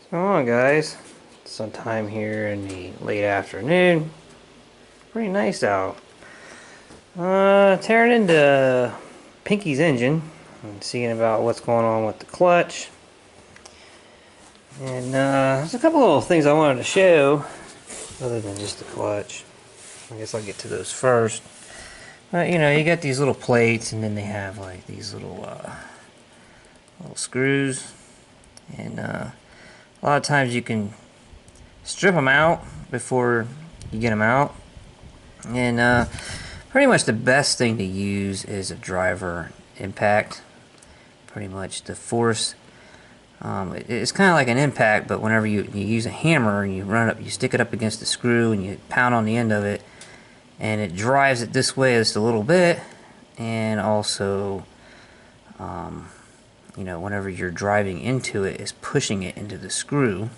What's going on, guys? Sometime here in the late afternoon. Pretty nice out. Tearing into Pinky's engine and seeing about what's going on with the clutch. And there's a couple little things I wanted to show other than just the clutch. I guess I'll get to those first. But you know, you got these little plates, and then they have like these little screws, and a lot of times you can strip them out before you get them out. And pretty much the best thing to use is a driver impact. Pretty much the force, it's kind of like an impact, but whenever you use a hammer and you run it up, you stick it up against the screw and you pound on the end of it, and it drives it this way just a little bit. And also, you know, whenever you're driving into it, it's pushing it into the screw.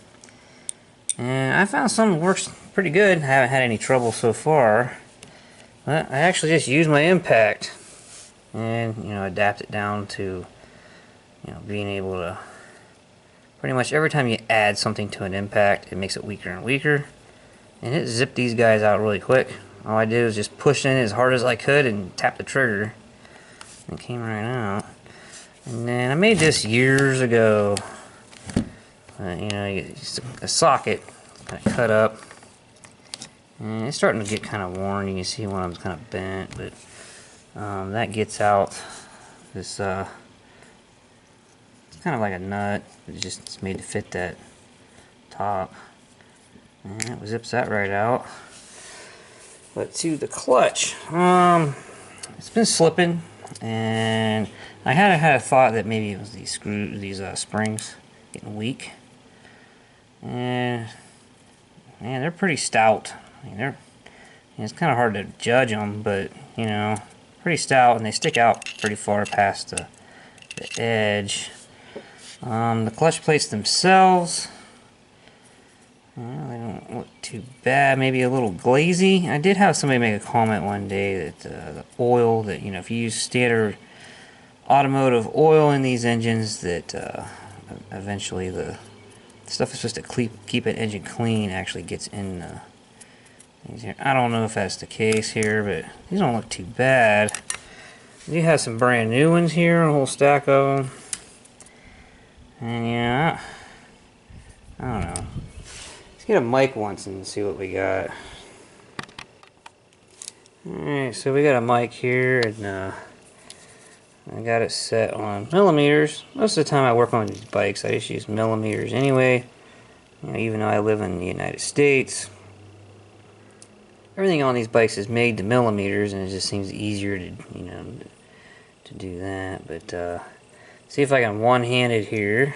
And I found something works pretty good. I haven't had any trouble so far. But I actually just use my impact and, you know, adapt it down to, you know, being able to pretty much every time you add something to an impact, it makes it weaker and weaker. And it zipped these guys out really quick. All I did was just push in as hard as I could and tap the trigger. And it came right out. And then I made this years ago. You know, a socket kind of cut up, and it's starting to get kind of worn. You can see one of them's kind of bent, but that gets out this. It's kind of like a nut. It's made to fit that top, and it zips that right out. But to the clutch, it's been slipping, and I had a thought that maybe it was these springs getting weak. And man, they're pretty stout. I mean, it's kind of hard to judge them, but you know, pretty stout, and they stick out pretty far past the edge. The clutch plates themselves, well, they don't look too bad. Maybe a little glazy. I did have somebody make a comment one day that the oil, that, you know, if you use standard automotive oil in these engines, that eventually the stuff is supposed to keep an engine clean actually gets in these here. I don't know if that's the case here, but these don't look too bad. You have some brand new ones here, a whole stack of them. And yeah, I don't know. Let's get a mic once and see what we got. Alright, so we got a mic here, and I got it set on millimeters. Most of the time I work on these bikes, I just use millimeters anyway. You know, even though I live in the United States, everything on these bikes is made to millimeters, and it just seems easier to, you know, to do that. But see if I can one-handed here,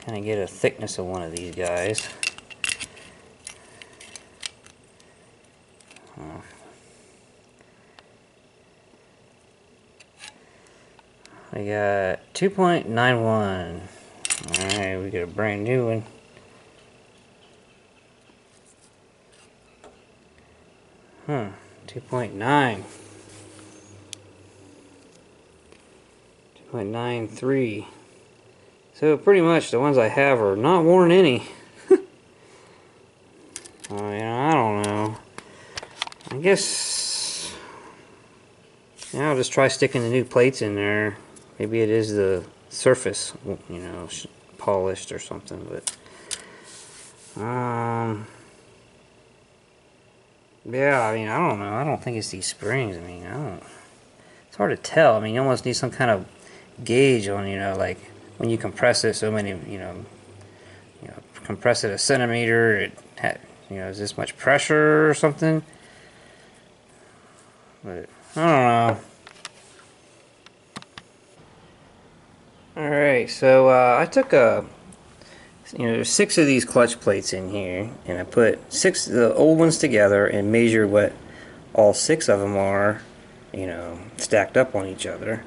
kind of get a thickness of one of these guys. We got 2.91. Alright, we got a brand new one. Huh, 2.9. 2.93. So pretty much the ones I have are not worn any. You know, I don't know. I guess, yeah, I'll just try sticking the new plates in there. Maybe it is the surface, you know, polished or something, but yeah, I mean, I don't know. I don't think it's these springs. I mean, it's hard to tell. I mean, you almost need some kind of gauge on, you know, like when you compress it, so many, you know, compress it a centimeter, you know, is this much pressure or something? But I don't know. Alright, so I took there's 6 of these clutch plates in here, and I put 6 of the old ones together and measured what all 6 of them are, you know, stacked up on each other.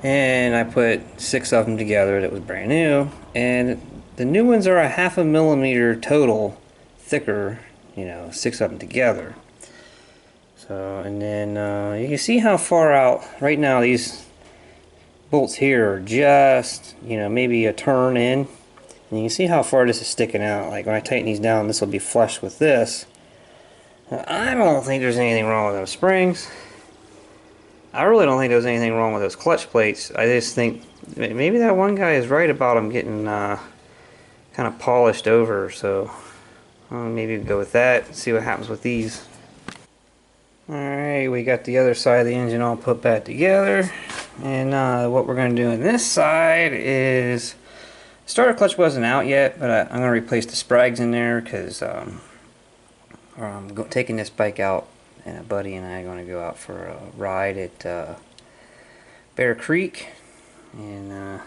And I put 6 of them together that was brand new, and the new ones are a 1/2 millimeter total thicker, you know, 6 of them together. So, and then you can see how far out right now these bolts here are just, you know, maybe a turn in. And you can see how far this is sticking out. Like when I tighten these down, this will be flush with this. I don't think there's anything wrong with those springs. I really don't think there's anything wrong with those clutch plates. I just think maybe that one guy is right about them getting kind of polished over. So maybe go with that, see what happens with these. Alright, we got the other side of the engine all put back together. And what we're going to do on this side is, starter clutch wasn't out yet, but I'm going to replace the sprags in there because I'm taking this bike out, and a buddy and I are going to go out for a ride at Bear Creek. And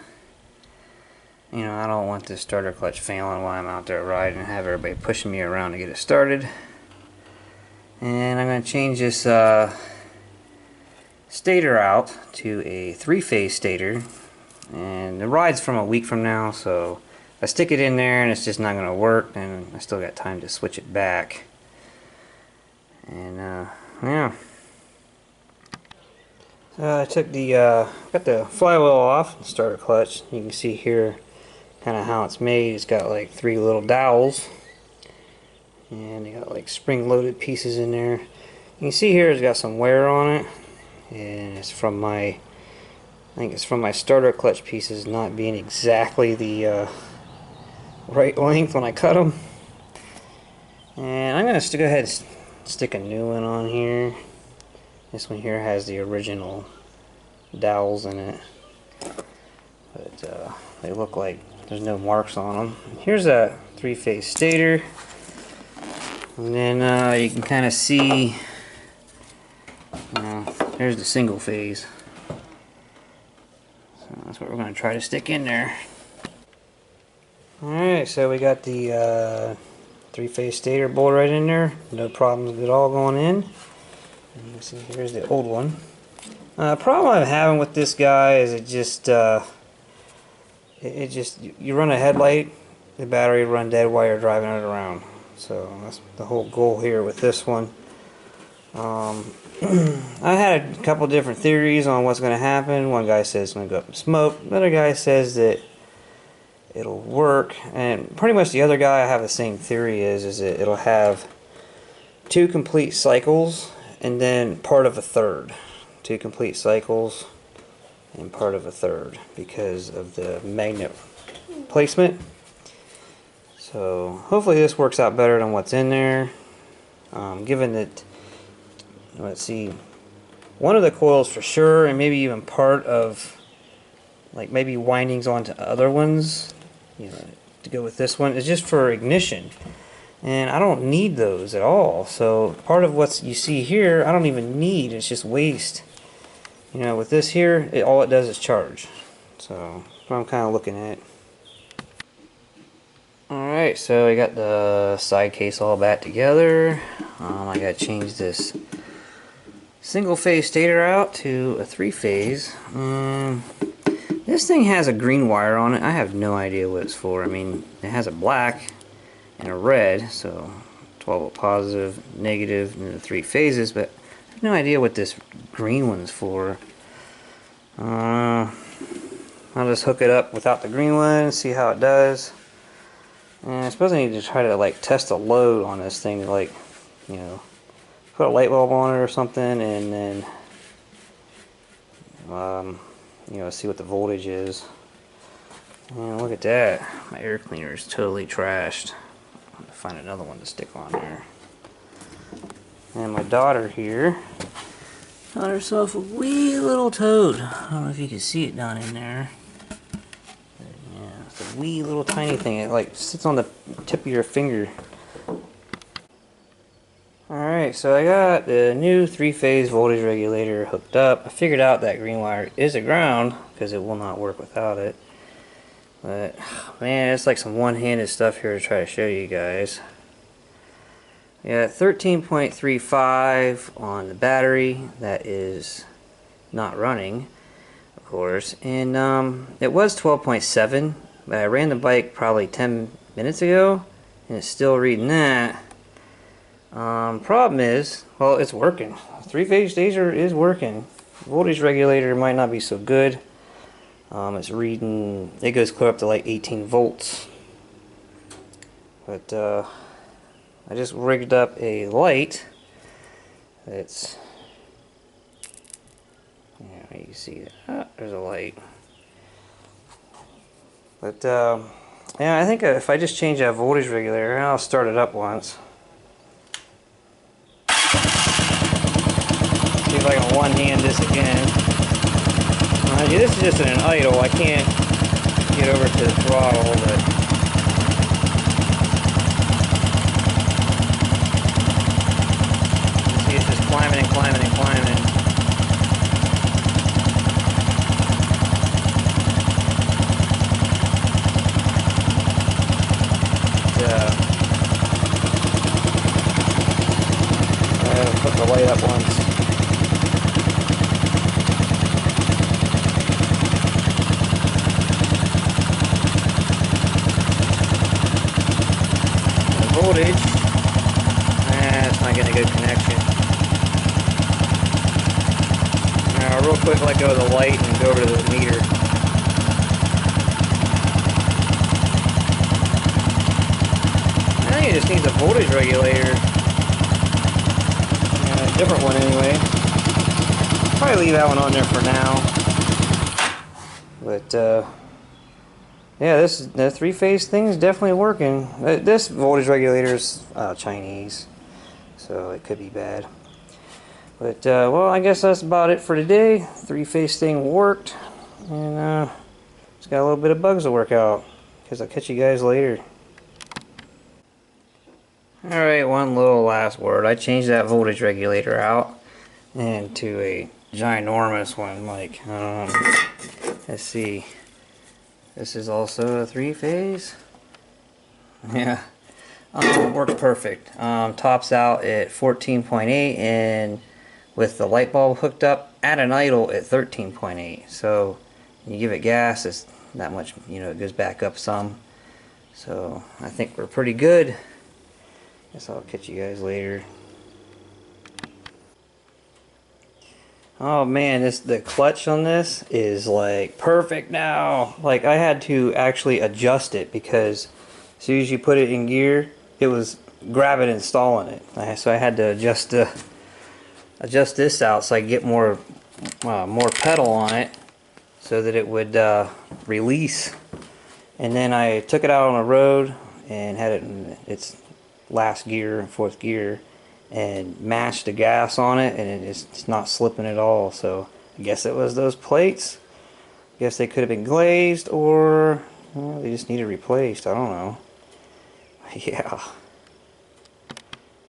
you know, I don't want this starter clutch failing while I'm out there riding and have everybody pushing me around to get it started. And I'm going to change this stator out to a 3-phase stator. And the ride's from a week from now, so if I stick it in there and it's just not going to work, then I still got time to switch it back. And yeah. So I took the got the flywheel off, the starter clutch. You can see here kind of how it's made. It's got like 3 little dowels, and they got like spring-loaded pieces in there. You can see here it's got some wear on it, and it's from my, I think it's from my starter clutch pieces not being exactly the right length when I cut them. And I'm going to go ahead and stick a new one on here. This one here has the original dowels in it, but they look like there's no marks on them. Here's a 3-phase stator, and then you can kind of see, there's the single phase. So that's what we're going to try to stick in there. Alright, so we got the 3-phase stator bolt right in there. No problems at all going in. And you can see here's the old one. Problem I'm having with this guy is you run a headlight, the battery will run dead while you're driving it around. So that's the whole goal here with this one. I had a couple different theories on what's going to happen. One guy says it's going to go up in smoke. Another guy says that it'll work. And pretty much the other guy I have the same theory is that it'll have 2 complete cycles and then part of a third. 2 complete cycles and part of a third because of the magnet placement. So hopefully this works out better than what's in there. Given that, let's see, one of the coils for sure, and maybe even part of, like maybe windings onto other ones, you know, to go with this one, is just for ignition. And I don't need those at all. So part of what you see here, I don't even need. It's just waste. You know, with this here, all it does is charge. So that's what I'm kind of looking at. Alright, so I got the side case all back together. I got to change this single-phase stator out to a 3-phase. This thing has a green wire on it. I have no idea what it's for. I mean, it has a black and a red, so 12-volt positive, negative, and the 3 phases, but I have no idea what this green one's for. I'll just hook it up without the green one and see how it does. And I suppose I need to try to like test a load on this thing to, like, you know, put a light bulb on it or something, and then you know, see what the voltage is. And look at that, my air cleaner is totally trashed. I'm gonna find another one to stick on there. And my daughter here got herself a wee little toad. I don't know if you can see it down in there. But yeah, it's a wee little tiny thing. It like sits on the tip of your finger. Alright, so I got the new 3-phase voltage regulator hooked up. I figured out that green wire is a ground because it will not work without it. But man, it's like some one-handed stuff here to try to show you guys. Yeah, 13.35 on the battery. That is not running, of course. And it was 12.7, but I ran the bike probably 10 minutes ago, and it's still reading that. Problem is, well, it's working. 3-phase stator is working. Voltage regulator might not be so good. It's reading, it goes clear up to like 18 volts. But I just rigged up a light. It's, yeah, you can see that. There's a light. But yeah, I think if I just change that voltage regulator, I'll start it up once. See if I can one-hand this again. This is just in an idle. I can't get over to the throttle, but you see it's just climbing and climbing and climbing. I'll put the light up once. Voltage. It's not getting a good connection. Now, real quick, let go of the light and go over to the meter. I think it just needs a voltage regulator. A different one anyway. Probably leave that one on there for now. But yeah, the three-phase thing is definitely working. This voltage regulator is Chinese, so it could be bad. But well, I guess that's about it for today. Three-phase thing worked, and just got a little bit of bugs to work out. Because I'll catch you guys later. Alright, one little last word. I changed that voltage regulator out into a ginormous one. Like, let's see. This is also a three-phase. Yeah, works perfect. Tops out at 14.8, and with the light bulb hooked up at an idle at 13.8. So you give it gas, it's that much. It goes back up some. So I think we're pretty good. Guess I'll catch you guys later. Oh man, the clutch on this is like perfect now. Like I had to actually adjust it because as soon as you put it in gear, it was grabbing and stalling it. So I had to adjust this out so I get more pedal on it so that it would release. And then I took it out on the road and had it in its last gear, fourth gear, and mashed the gas on it, and it's not slipping at all. So I guess it was those plates. I guess they could have been glazed, or they just needed replaced. I don't know. Yeah.